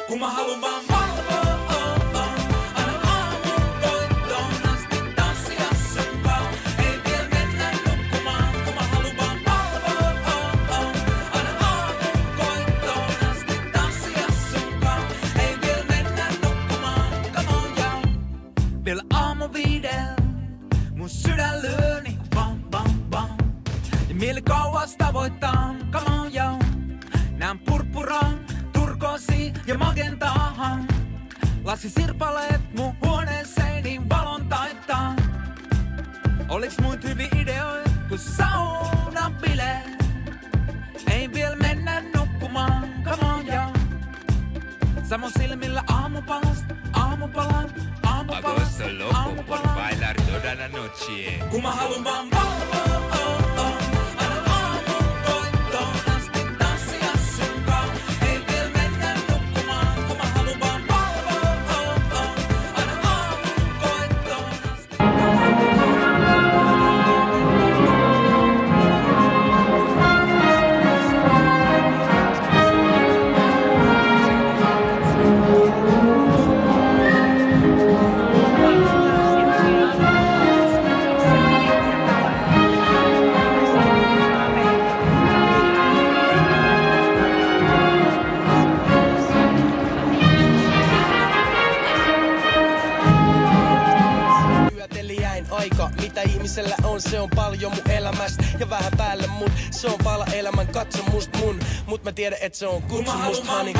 Kun mä haluun vaan valvoa, aina aamukoittoon asti tanssia sunkaan. Ei vielä mennä nukkumaan, kun mä haluun vaan valvoa, aina aamukoittoon asti tanssia sunkaan. Ei vielä mennä nukkumaan, come on y'all. Vielä aamu 5, mun sydän lyö niin bam bam bam. Ja mieli kauas tavoittaa, come on y'all. Näen purppuraan, turkoosi ja magentaahan. Lasisirpaleet mun huoneeseen valon taittaa. Oliks muit hyviä ideoita, kun saunan bileet? Ei vielä mennä nukkumaan, come on y'all. Samo silmillä aamupalasta, aamupalan, aamupalasta, aamupalan. Bailar toda la noche. Kun mä haluun vaan valvoa, aina aamukoittoon asti tanssia sunkaan. Ei vielä mennä nukkumaan, kun mä haluun vaan valvoa, aina aamukoittoon asti. Aika, mitä ihmisellä on, se on paljon mun elämästä ja vähän päälle mun. Se on pala elämän katsomusta mun, mut mä tiedän et se on kutsumus, honey.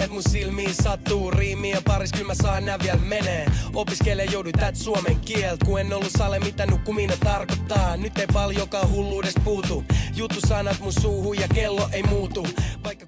Mun silmiin sattuu riimiä paris, kyllä mä saan nää vielä menee. Opiskele jouduin tät suomen kielt, kun en ollut sale mitä nukkuminen tarkoittaa. Nyt ei paljonkaan hulluudesta puutu, juttu sanat mun suuhun ja kello ei muutu. Vaikka